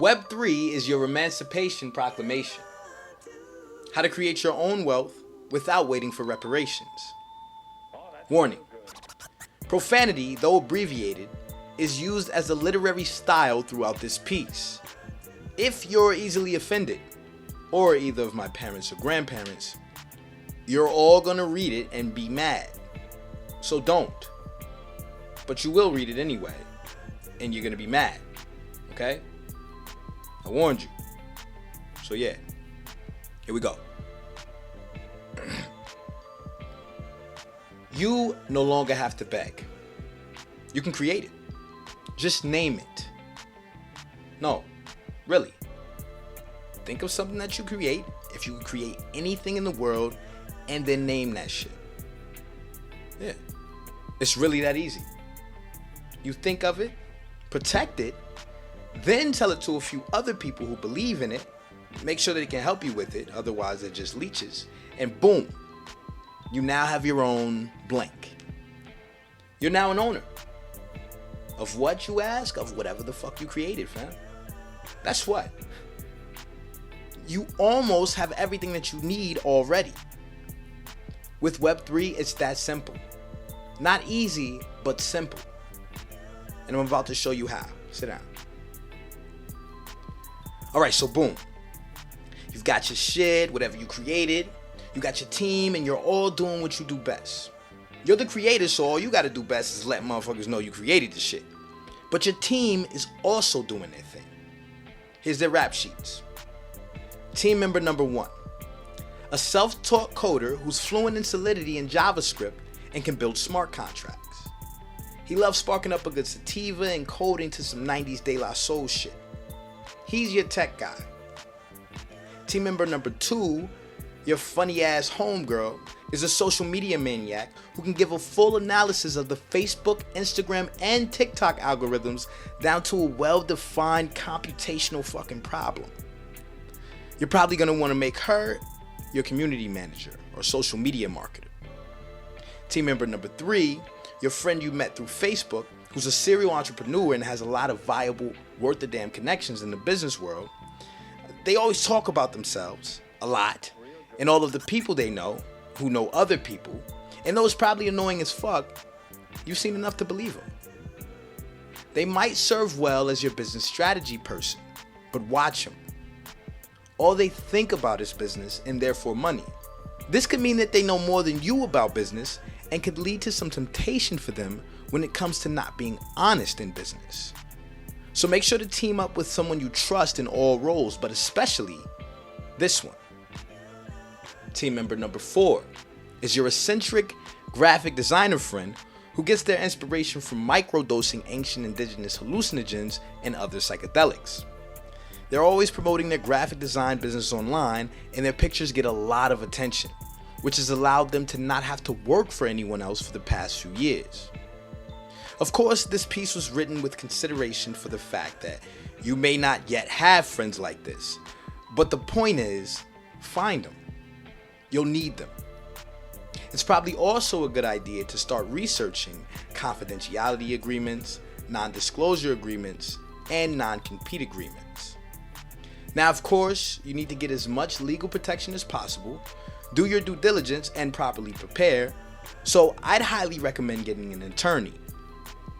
Web3 is your Emancipation Proclamation. How to create your own wealth without waiting for reparations. Warning. Profanity, though abbreviated, is used as a literary style throughout this piece. If you're easily offended, or either of my parents or grandparents, you're all gonna read it and be mad. So don't. But you will read it anyway, and you're gonna be mad. Okay? I warned you. So yeah, here we go. You no longer have to beg. You can create it. Just name it. No, really. Think of something that you create, if you could create anything in the world, and then name that shit. Yeah. It's really that easy. You think of it, protect it, then tell it to a few other people who believe in it, make sure they can help you with it, otherwise they're just leeches, and boom, you now have your own blank. You're now an owner of what you ask, of whatever the fuck you created, fam. That's what. You almost have everything that you need already. With Web3, it's that simple. Not easy, but simple. And I'm about to show you how. Sit down. Alright, so boom. You've got your shit, whatever you created. You got your team, and you're all doing what you do best. You're the creator, so all you gotta do best is let motherfuckers know you created the shit. But your team is also doing their thing. Here's their rap sheets. Team member number 1. A self-taught coder who's fluent in Solidity and JavaScript and can build smart contracts. He loves sparking up a good sativa and coding to some 90s De La Soul shit. He's your tech guy. Team member number 2, your funny ass homegirl, is a social media maniac who can give a full analysis of the Facebook, Instagram, and TikTok algorithms down to a well-defined computational fucking problem. You're probably gonna wanna make her your community manager or social media marketer. Team member number 3, your friend you met through Facebook, who's a serial entrepreneur and has a lot of viable, worth the damn connections in the business world. They always talk about themselves a lot, and all of the people they know, who know other people, and those probably annoying as fuck, you've seen enough to believe them. They might serve well as your business strategy person, but watch them. All they think about is business and therefore money. This could mean that they know more than you about business and could lead to some temptation for them when it comes to not being honest in business. So make sure to team up with someone you trust in all roles, but especially this one. Team member number 4 is your eccentric graphic designer friend who gets their inspiration from microdosing ancient indigenous hallucinogens and other psychedelics. They're always promoting their graphic design business online, and their pictures get a lot of attention, which has allowed them to not have to work for anyone else for the past few years. Of course, this piece was written with consideration for the fact that you may not yet have friends like this, but the point is, find them. You'll need them. It's probably also a good idea to start researching confidentiality agreements, non-disclosure agreements, and non-compete agreements. Now, of course, you need to get as much legal protection as possible, do your due diligence, and properly prepare, so I'd highly recommend getting an attorney.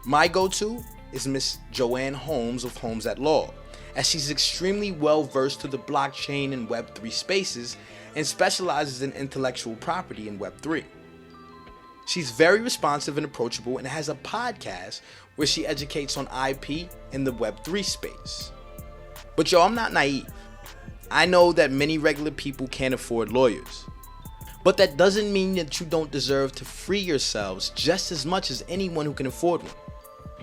My go-to is Miss Joanne Holmes of Holmes at Law, as she's extremely well versed to the blockchain and Web3 spaces and specializes in intellectual property in Web3. She's very responsive and approachable and has a podcast where she educates on IP in the Web3 space. But yo, I'm not naive. I know that many regular people can't afford lawyers. But that doesn't mean that you don't deserve to free yourselves just as much as anyone who can afford one.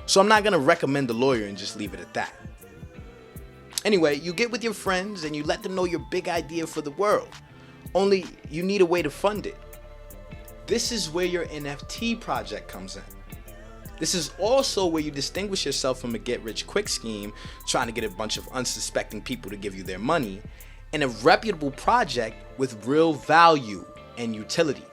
So I'm not gonna recommend a lawyer and just leave it at that. Anyway, you get with your friends and you let them know your big idea for the world. Only you need a way to fund it. This is where your NFT project comes in. This is also where you distinguish yourself from a get-rich-quick scheme trying to get a bunch of unsuspecting people to give you their money, and a reputable project with real value and utility.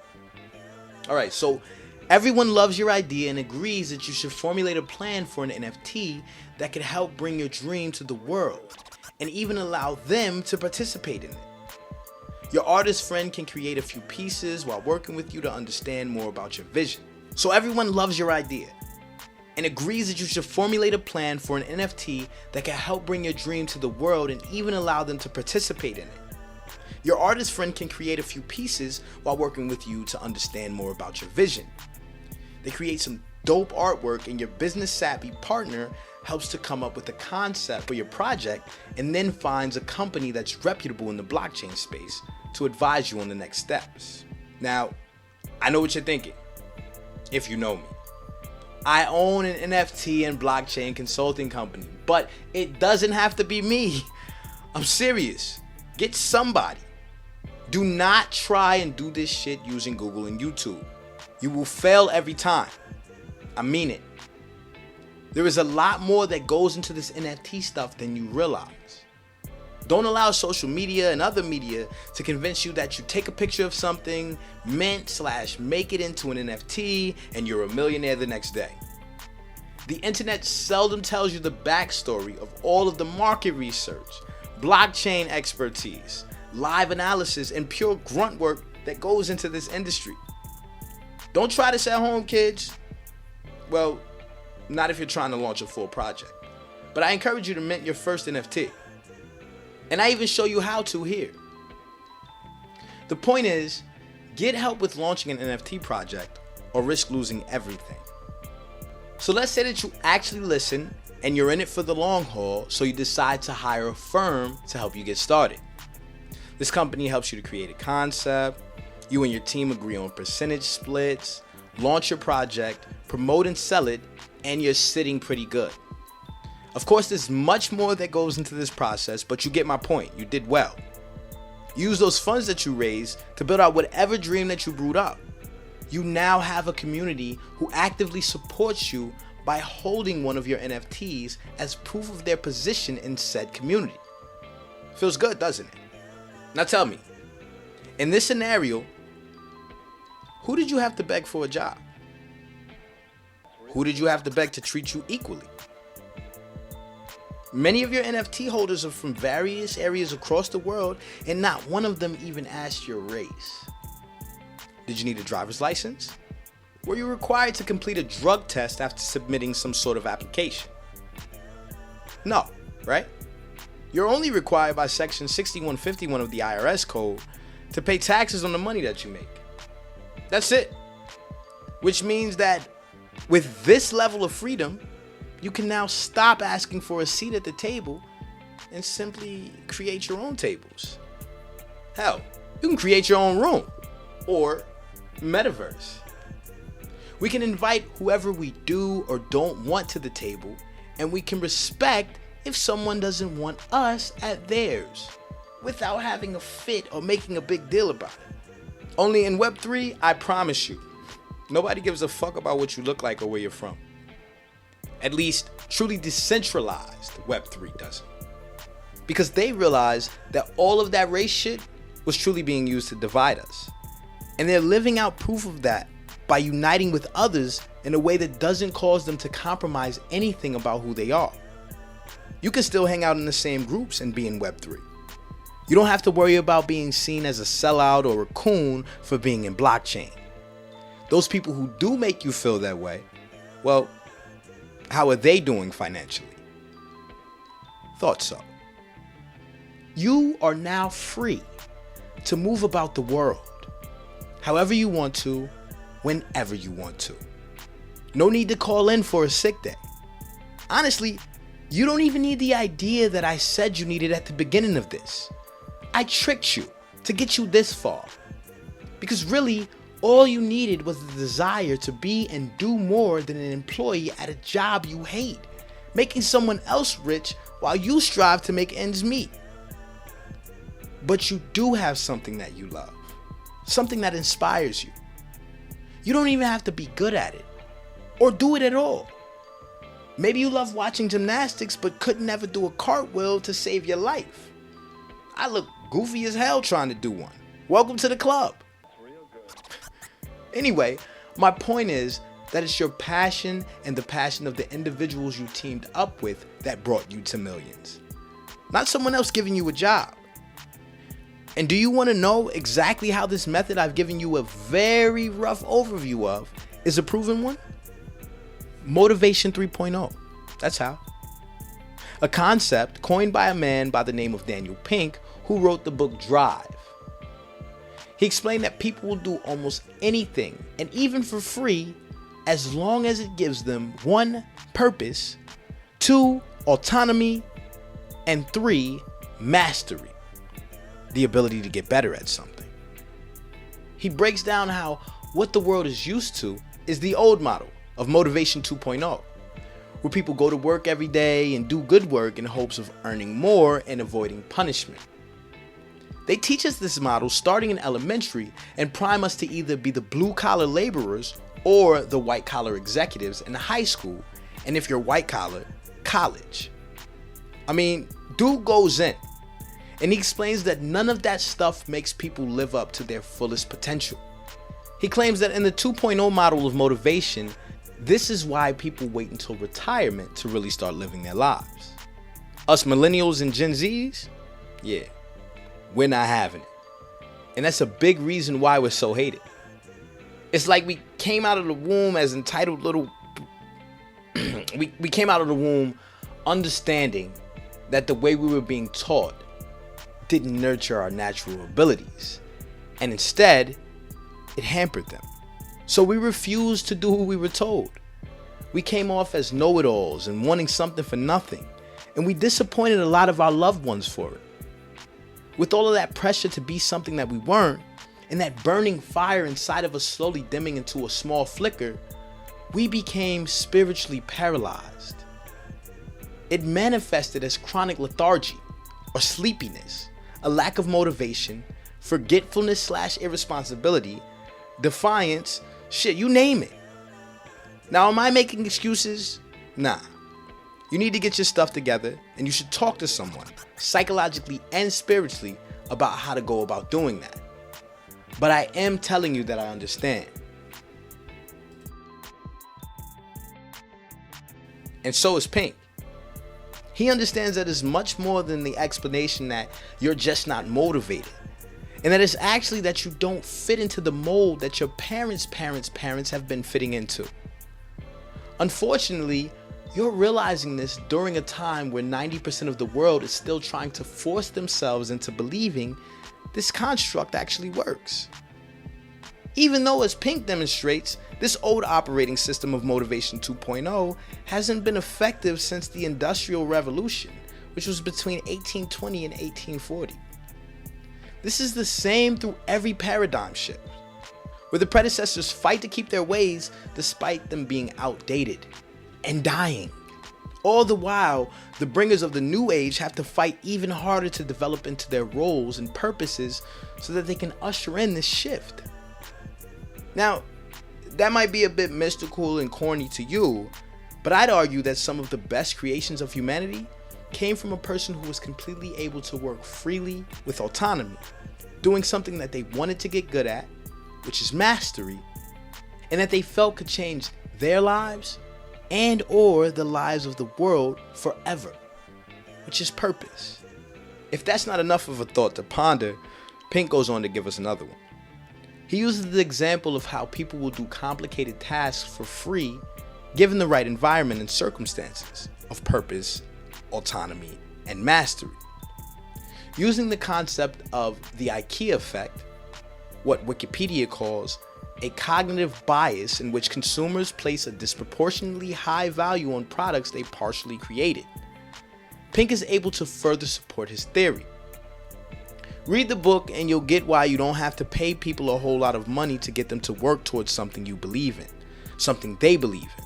Alright, so everyone loves your idea and agrees that you should formulate a plan for an NFT that could help bring your dream to the world and even allow them to participate in it. Your artist friend can create a few pieces while working with you to understand more about your vision. So everyone loves your idea and agrees that you should formulate a plan for an NFT that can help bring your dream to the world and even allow them to participate in it. Your artist friend can create a few pieces while working with you to understand more about your vision. They create some dope artwork, and your business savvy partner helps to come up with a concept for your project and then finds a company that's reputable in the blockchain space to advise you on the next steps. Now, I know what you're thinking, if you know me. I own an NFT and blockchain consulting company, but it doesn't have to be me. I'm serious. Get somebody. Do not try and do this shit using Google and YouTube. You will fail every time. I mean it. There is a lot more that goes into this NFT stuff than you realize. Don't allow social media and other media to convince you that you take a picture of something, mint/make it into an NFT, and you're a millionaire the next day. The internet seldom tells you the backstory of all of the market research, blockchain expertise, live analysis, and pure grunt work that goes into this industry. Don't try this at home, kids. Well, not if you're trying to launch a full project. But I encourage you to mint your first NFT. And I even show you how to here. The point is, get help with launching an NFT project or risk losing everything. So let's say that you actually listen and you're in it for the long haul, so you decide to hire a firm to help you get started. This company helps you to create a concept, you and your team agree on percentage splits, launch your project, promote and sell it, and you're sitting pretty good. Of course, there's much more that goes into this process, but you get my point. You did well. Use those funds that you raised to build out whatever dream that you brewed up. You now have a community who actively supports you by holding one of your NFTs as proof of their position in said community. Feels good, doesn't it? Now tell me, in this scenario, who did you have to beg for a job? Who did you have to beg to treat you equally? Many of your NFT holders are from various areas across the world, and not one of them even asked your race. Did you need a driver's license? Were you required to complete a drug test after submitting some sort of application? No, right? You're only required by Section 6151 of the IRS code to pay taxes on the money that you make. That's it. Which means that with this level of freedom, you can now stop asking for a seat at the table and simply create your own tables. Hell, you can create your own room or metaverse. We can invite whoever we do or don't want to the table, and we can respect if someone doesn't want us at theirs without having a fit or making a big deal about it. Only in Web3, I promise you, nobody gives a fuck about what you look like or where you're from. At least, truly decentralized Web3 doesn't. Because they realize that all of that race shit was truly being used to divide us. And they're living out proof of that by uniting with others in a way that doesn't cause them to compromise anything about who they are. You can still hang out in the same groups and be in Web3. You don't have to worry about being seen as a sellout or a coon for being in blockchain. Those people who do make you feel that way, well, how are they doing financially? Thought so. You are now free to move about the world however you want to, whenever you want to. No need to call in for a sick day. Honestly, you don't even need the idea that I said you needed at the beginning of this. I tricked you to get you this far. Because really, all you needed was the desire to be and do more than an employee at a job you hate, making someone else rich while you strive to make ends meet. But you do have something that you love, something that inspires you. You don't even have to be good at it or do it at all. Maybe you love watching gymnastics but could never do a cartwheel to save your life. I look goofy as hell trying to do one. Welcome to the club. Anyway, my point is that it's your passion and the passion of the individuals you teamed up with that brought you to millions. not someone else giving you a job. And do you want to know exactly how this method I've given you a very rough overview of is a proven one? Motivation 3.0. That's how. A concept coined by a man by the name of Daniel Pink, who wrote the book Drive. He explained that people will do almost anything, and even for free, as long as it gives them 1, purpose, 2, autonomy, and 3, mastery, the ability to get better at something. He breaks down how what the world is used to is the old model of Motivation 2.0, where people go to work every day and do good work in hopes of earning more and avoiding punishment. They teach us this model starting in elementary and prime us to either be the blue-collar laborers or the white-collar executives in high school, and if you're white-collar, college. I mean, dude goes in, and he explains that none of that stuff makes people live up to their fullest potential. He claims that in the 2.0 model of motivation, this is why people wait until retirement to really start living their lives. Us millennials and Gen Zs, yeah, we're not having it. And that's a big reason why we're so hated. It's like we came out of the womb as entitled little... we came out of the womb understanding that the way we were being taught didn't nurture our natural abilities. And instead, it hampered them. So we refused to do what we were told. We came off as know-it-alls and wanting something for nothing. And we disappointed a lot of our loved ones for it. With all of that pressure to be something that we weren't, and that burning fire inside of us slowly dimming into a small flicker, we became spiritually paralyzed. It manifested as chronic lethargy or sleepiness, a lack of motivation, forgetfulness/irresponsibility, defiance, shit, you name it. Now, am I making excuses? Nah. You need to get your stuff together, and you should talk to someone, psychologically and spiritually, about how to go about doing that. But I am telling you that I understand. And so is Pink. He understands that it's much more than the explanation that you're just not motivated, and that it's actually that you don't fit into the mold that your parents' parents have been fitting into. Unfortunately, you're realizing this during a time where 90% of the world is still trying to force themselves into believing this construct actually works. Even though, as Pink demonstrates, this old operating system of Motivation 2.0 hasn't been effective since the Industrial Revolution, which was between 1820 and 1840. This is the same through every paradigm shift, where the predecessors fight to keep their ways despite them being outdated and dying. All the while, the bringers of the new age have to fight even harder to develop into their roles and purposes so that they can usher in this shift. Now, that might be a bit mystical and corny to you, but I'd argue that some of the best creations of humanity came from a person who was completely able to work freely with autonomy, doing something that they wanted to get good at, which is mastery, and that they felt could change their lives and or the lives of the world forever, which is purpose. If that's not enough of a thought to ponder, Pink goes on to give us another one. He uses the example of how people will do complicated tasks for free given the right environment and circumstances of purpose, autonomy, and mastery. Using the concept of the IKEA effect, what Wikipedia calls a cognitive bias in which consumers place a disproportionately high value on products they partially created. Pink is able to further support his theory. Read the book and you'll get why you don't have to pay people a whole lot of money to get them to work towards something you believe in, something they believe in.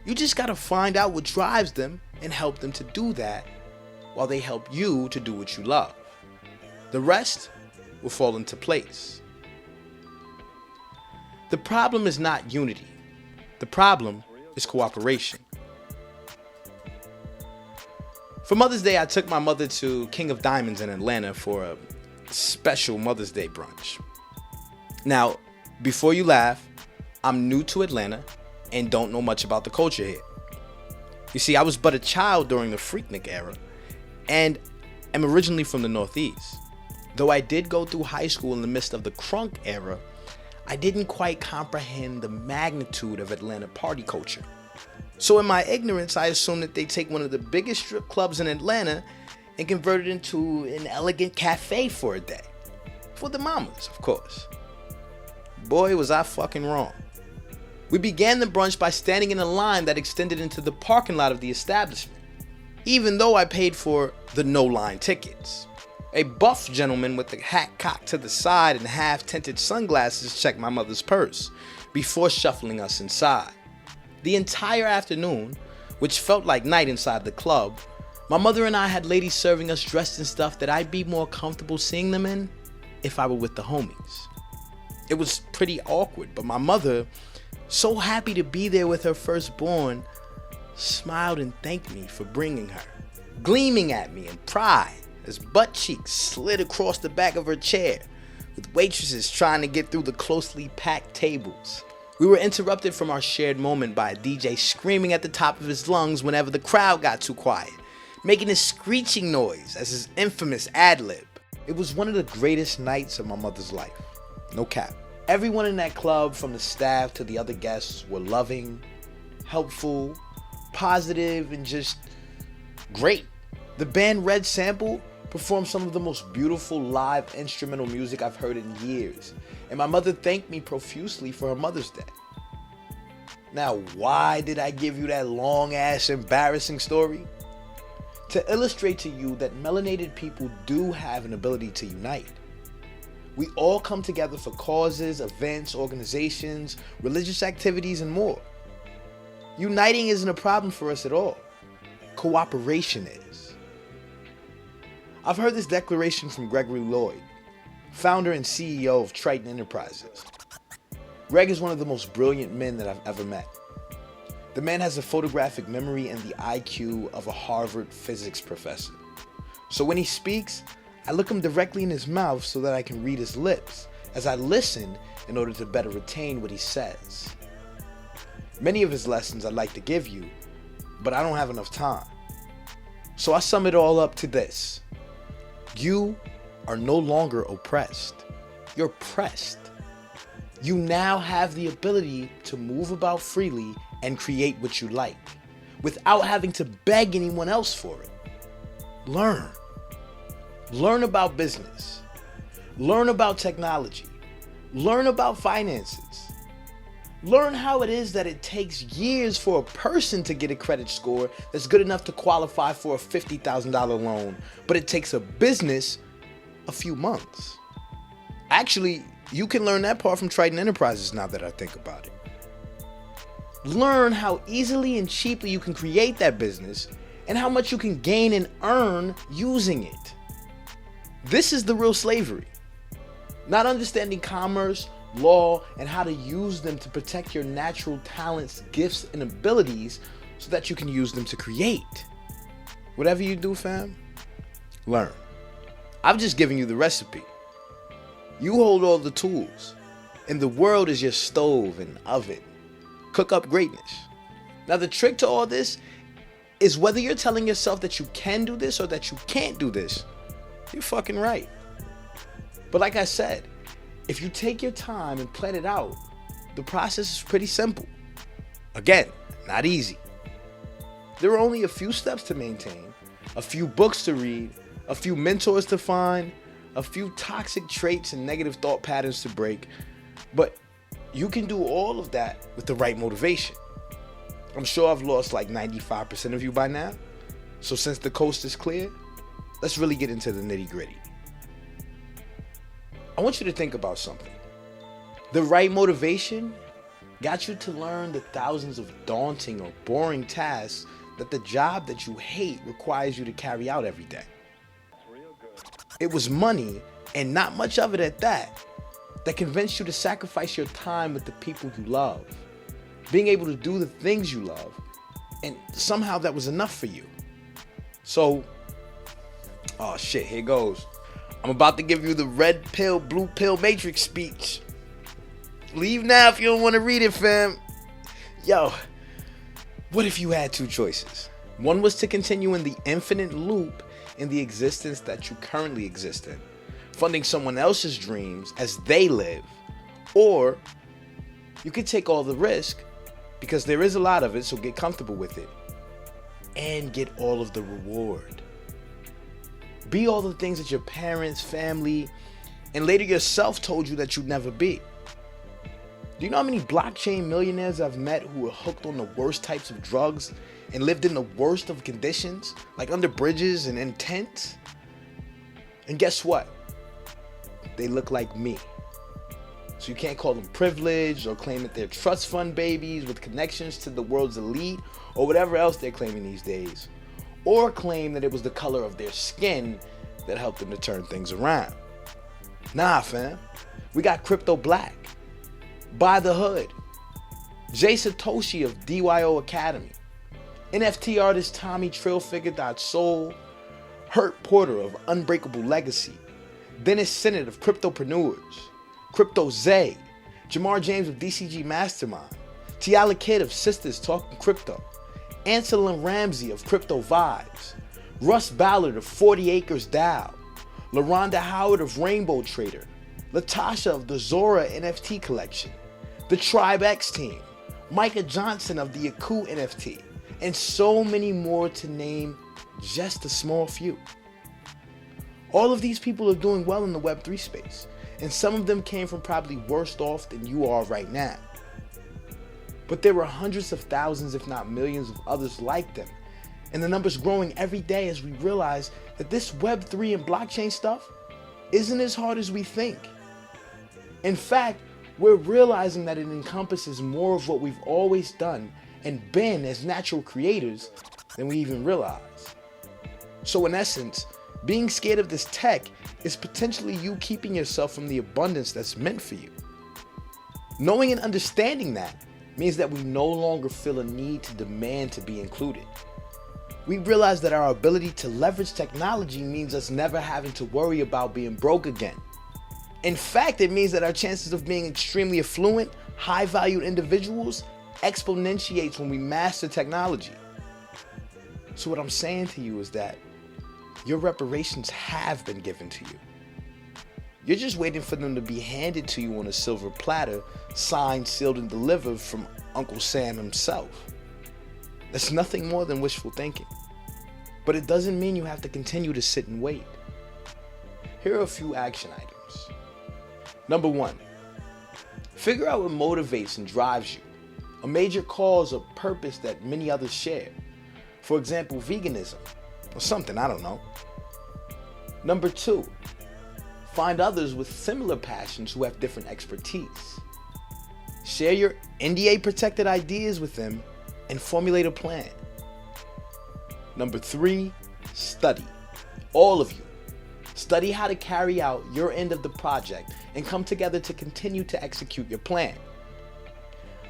You just gotta find out what drives them and help them to do that while they help you to do what you love. The rest will fall into place. The problem is not unity. The problem is cooperation. For Mother's Day, I took my mother to King of Diamonds in Atlanta for a special Mother's Day brunch. Now, before you laugh, I'm new to Atlanta and don't know much about the culture here. You see, I was but a child during the Freaknik era, and am originally from the Northeast. Though I did go through high school in the midst of the crunk era, I didn't quite comprehend the magnitude of Atlanta party culture. So in my ignorance, I assumed that they take one of the biggest strip clubs in Atlanta and convert it into an elegant cafe for a day. For the mamas, of course. Boy, was I fucking wrong. We began the brunch by standing in a line that extended into the parking lot of the establishment, even though I paid for the no-line tickets. A buff gentleman with the hat cocked to the side and half-tinted sunglasses checked my mother's purse before shuffling us inside. The entire afternoon, which felt like night inside the club, my mother and I had ladies serving us dressed in stuff that I'd be more comfortable seeing them in if I were with the homies. It was pretty awkward, but my mother, so happy to be there with her firstborn, smiled and thanked me for bringing her, gleaming at me in pride as butt cheeks slid across the back of her chair, with waitresses trying to get through the closely packed tables. We were interrupted from our shared moment by a DJ screaming at the top of his lungs whenever the crowd got too quiet, making a screeching noise as his infamous ad-lib. It was one of the greatest nights of my mother's life. No cap. Everyone in that club, from the staff to the other guests, were loving, helpful, positive, and just great. The band Red Sample performed some of the most beautiful live instrumental music I've heard in years, and my mother thanked me profusely for her Mother's Day. Now, why did I give you that long-ass embarrassing story? To illustrate to you that melanated people do have an ability to unite. We all come together for causes, events, organizations, religious activities, and more. Uniting isn't a problem for us at all. Cooperation is. I've heard this declaration from Gregory Lloyd, founder and CEO of Triton Enterprises. Greg is one of the most brilliant men that I've ever met. The man has a photographic memory and the IQ of a Harvard physics professor. So when he speaks, I look him directly in his mouth so that I can read his lips as I listen in order to better retain what he says. Many of his lessons I'd like to give you, but I don't have enough time. So I sum it all up to this. You are no longer oppressed. You're pressed. You now have the ability to move about freely and create what you like without having to beg anyone else for it. Learn. Learn about business. Learn about technology. Learn about finances. Learn how it is that it takes years for a person to get a credit score that's good enough to qualify for a $50,000 loan, but it takes a business a few months. Actually, you can learn that part from Triton Enterprises now that I think about it. Learn how easily and cheaply you can create that business and how much you can gain and earn using it. This is the real slavery. Not understanding commerce, law, and how to use them to protect your natural talents, gifts, and abilities so that you can use them to create. Whatever you do, fam, learn. I've just given you the recipe. You hold all the tools, and the world is your stove and oven. Cook up greatness. Now, the trick to all this is whether you're telling yourself that you can do this or that you can't do this, you're fucking right. But like I said, if you take your time and plan it out, the process is pretty simple. Again, not easy. There are only a few steps to maintain, a few books to read, a few mentors to find, a few toxic traits and negative thought patterns to break, but you can do all of that with the right motivation. I'm sure I've lost like 95% of you by now, so since the coast is clear, let's really get into the nitty-gritty. I want you to think about something. The right motivation got you to learn the thousands of daunting or boring tasks that the job that you hate requires you to carry out every day. It was money, and not much of it at that convinced you to sacrifice your time with the people you love, being able to do the things you love, and somehow that was enough for you. So, oh shit, here goes. I'm about to give you the red pill, blue pill matrix speech. Leave now if you don't want to read it, fam. Yo, what if you had two choices? One was to continue in the infinite loop in the existence that you currently exist in, funding someone else's dreams as they live, or you could take all the risk, because there is a lot of it, so get comfortable with it, and get all of the reward. Be all the things that your parents, family, and later yourself told you that you'd never be. Do you know how many blockchain millionaires I've met who were hooked on the worst types of drugs and lived in the worst of conditions, like under bridges and in tents? And guess what? They look like me. So you can't call them privileged or claim that they're trust fund babies with connections to the world's elite or whatever else they're claiming these days. Or claim that it was the color of their skin that helped them to turn things around. Nah, fam. We got Crypto Black, By the Hood, Jay Satoshi of DYO Academy, NFT artist Tommy Trailfigure.Soul, Hurt Porter of Unbreakable Legacy, Dennis Sinnott of Cryptopreneurs, Crypto Zay, Jamar James of DCG Mastermind, Tiala Kidd of Sisters Talking Crypto, Anselin Ramsey of Crypto Vibes, Russ Ballard of 40 Acres DAO, LaRonda Howard of Rainbow Trader, Latasha of the Zora NFT Collection, the Tribe X Team, Micah Johnson of the Yaku NFT, and so many more, to name just a small few. All of these people are doing well in the Web3 space, and some of them came from probably worse off than you are right now. But there were hundreds of thousands, if not millions, of others like them, and the number's growing every day as we realize that this Web3 and blockchain stuff isn't as hard as we think. In fact, we're realizing that it encompasses more of what we've always done and been as natural creators than we even realize. So in essence, being scared of this tech is potentially you keeping yourself from the abundance that's meant for you. Knowing and understanding that means that we no longer feel a need to demand to be included. We realize that our ability to leverage technology means us never having to worry about being broke again. In fact, it means that our chances of being extremely affluent, high-valued individuals exponentiates when we master technology. So what I'm saying to you is that your reparations have been given to you. You're just waiting for them to be handed to you on a silver platter, signed, sealed, and delivered from Uncle Sam himself. That's nothing more than wishful thinking. But it doesn't mean you have to continue to sit and wait. Here are a few action items. Number 1, figure out what motivates and drives you, a major cause or purpose that many others share. For example, veganism, or something, I don't know. Number 2, find others with similar passions who have different expertise. Share your NDA protected ideas with them and formulate a plan. Number 3, study. All of you. Study how to carry out your end of the project and come together to continue to execute your plan.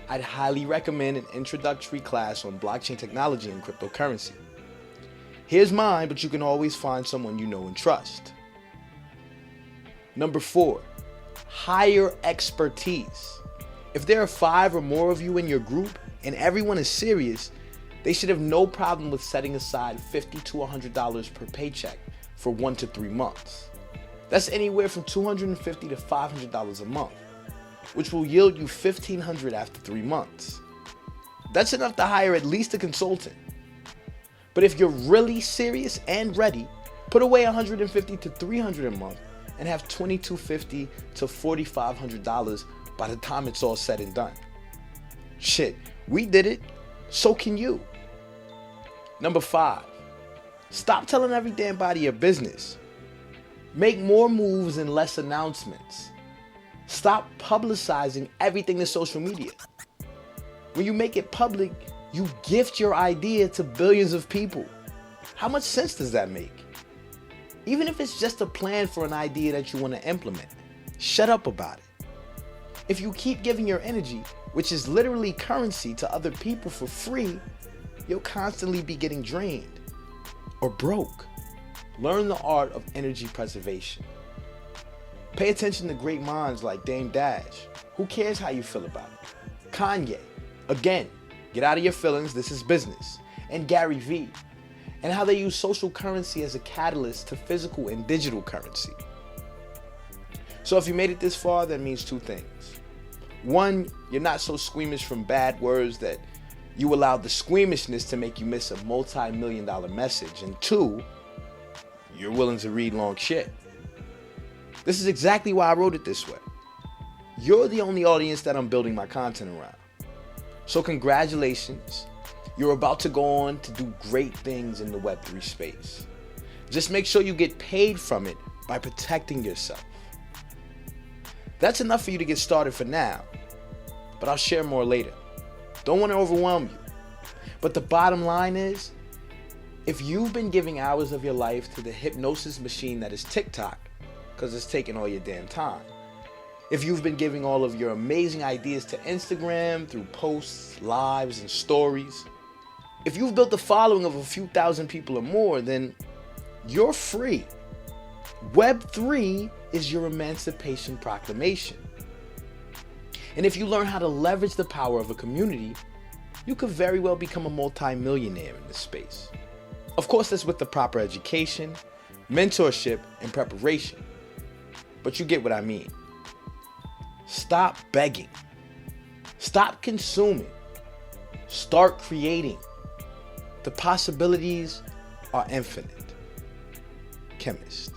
I'd highly recommend an introductory class on blockchain technology and cryptocurrency. Here's mine, but you can always find someone you know and trust. Number 4, hire expertise. If there are 5 or more of you in your group and everyone is serious, they should have no problem with setting aside $50 to $100 per paycheck for 1 to 3 months. That's anywhere from $250 to $500 a month, which will yield you $1,500 after 3 months. That's enough to hire at least a consultant. But if you're really serious and ready, put away $150 to $300 a month and have $2,250 to $4,500 by the time it's all said and done. Shit, we did it, so can you. Number 5, stop telling every damn body your business. Make more moves and less announcements. Stop publicizing everything to social media. When you make it public, you gift your idea to billions of people. How much sense does that make? Even if it's just a plan for an idea that you want to implement, shut up about it. If you keep giving your energy, which is literally currency, to other people for free, you'll constantly be getting drained or broke. Learn the art of energy preservation. Pay attention to great minds like Dame Dash. Who cares how you feel about it? Kanye. Again, get out of your feelings, this is business. And Gary Vee. and how they use social currency as a catalyst to physical and digital currency. So if you made it this far, that means two things. One, you're not so squeamish from bad words that you allowed the squeamishness to make you miss a multi-million-dollar message. And two, you're willing to read long shit. This is exactly why I wrote it this way. You're the only audience that I'm building my content around. So congratulations. You're about to go on to do great things in the Web3 space. Just make sure you get paid from it by protecting yourself. That's enough for you to get started for now, but I'll share more later. Don't want to overwhelm you. But the bottom line is, if you've been giving hours of your life to the hypnosis machine that is TikTok, because it's taking all your damn time, if you've been giving all of your amazing ideas to Instagram through posts, lives, and stories, if you've built a following of a few thousand people or more, then you're free. Web3 is your Emancipation Proclamation. And if you learn how to leverage the power of a community, you could very well become a multi-millionaire in this space. Of course, that's with the proper education, mentorship, and preparation. But you get what I mean. Stop begging. Stop consuming. Start creating. The possibilities are infinite. Chemist.